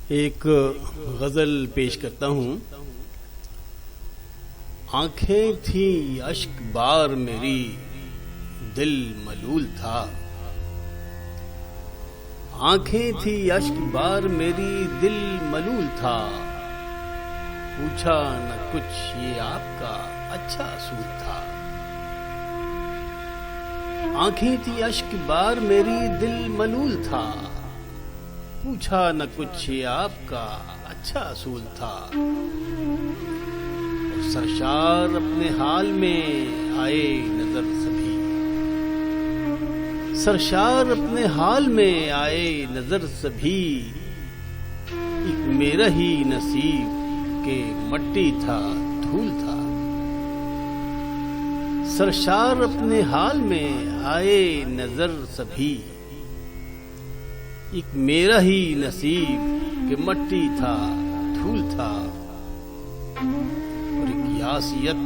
ایک غزل پیش کرتا ہوں۔ آنکھیں تھیں اشک بار میری دل ملول تھا، آنکھیں تھی اشک بار میری دل ملول تھا، پوچھا نہ کچھ یہ آپ کا اچھا اصول تھا۔ آنکھیں تھی اشک بار میری دل ملول تھا، پوچھا نہ کچھ یہ آپ کا اچھا اصول تھا۔ اور سرشار اپنے حال میں آئے نظر سبھی، سرشار اپنے حال میں آئے نظر سبھی، ایک میرا ہی نصیب کہ مٹی تھا دھول تھا۔ سرشار اپنے حال میں آئے نظر سبھی، ایک میرا ہی نصیب کہ مٹی تھا دھول تھا۔ اور ایک یاسیت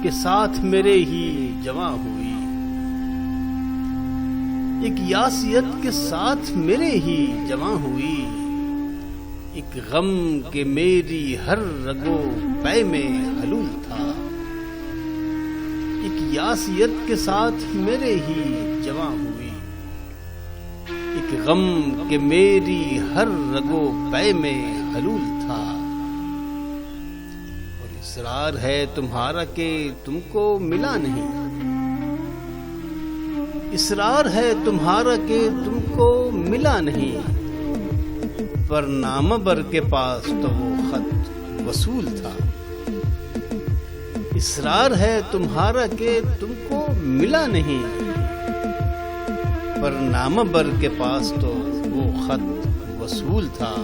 کے ساتھ میرے ہی جواں ہوئی، ایک یاسیت کے ساتھ میرے ہی جواں ہوئی، ایک غم کہ میری ہر رگو پے میں حلول تھا۔ ایک یاسیت کے ساتھ میرے ہی جواں ہوئی، ایک غم کہ میری ہر رگو پے میں حلول تھا۔ اور اصرار ہے تمہارا کہ تم کو ملا نہیں، اصرار ہے تمہارا کہ تم کو ملا نہیں، پر نامہ بر کے پاس تو وہ خط وصول تھا۔ اصرار ہے تمہارا کہ تم کو ملا نہیں، پر نامہ بر کے پاس تو وہ خط وصول تھا۔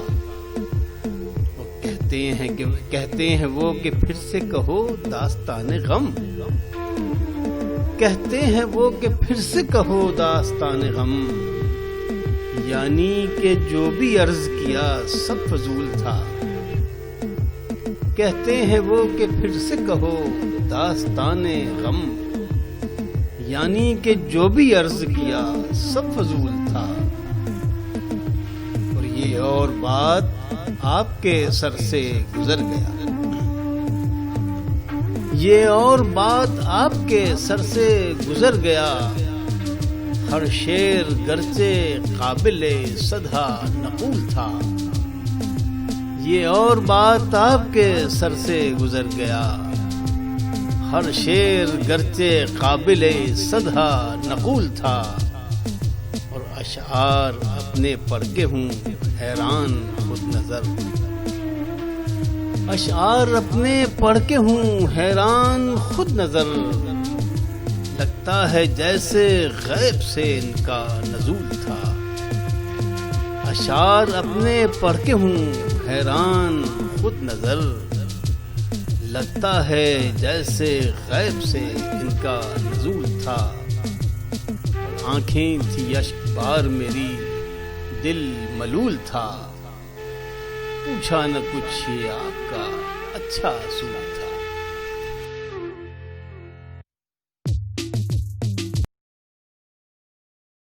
وہ کہتے ہیں وہ کہ پھر سے کہو داستان غم، کہتے ہیں وہ کہ پھر سے کہو داستان غم، یعنی کہ جو بھی عرض کیا سب فضول تھا۔ کہتے ہیں وہ کہ پھر سے کہو داستان غم، یعنی کہ جو بھی عرض کیا سب فضول تھا۔ اور یہ اور بات آپ کے سر سے گزر گیا، یہ اور بات آپ کے سر سے گزر گیا، ہر شعر گرچہ قابل صدھا نقول تھا۔ یہ اور بات آپ کے سر سے گزر گیا، ہر شعر گرچہ قابل صدھا نقول تھا۔ اور اشعار اپنے پڑھ کے ہوں حیران خود نظر، اشعار اپنے پڑھ کے ہوں حیران خود نظر، لگتا ہے جیسے غیب سے ان کا نزول تھا۔ اشعار اپنے پڑھ کے ہوں حیران خود نظر، لگتا ہے جیسے غیب سے ان کا نزول تھا۔ آنکھیں تھی اشک بار میری دل ملول تھا، پوچھا نہ کچھ یہ آپ کا اچھا اصول تھا۔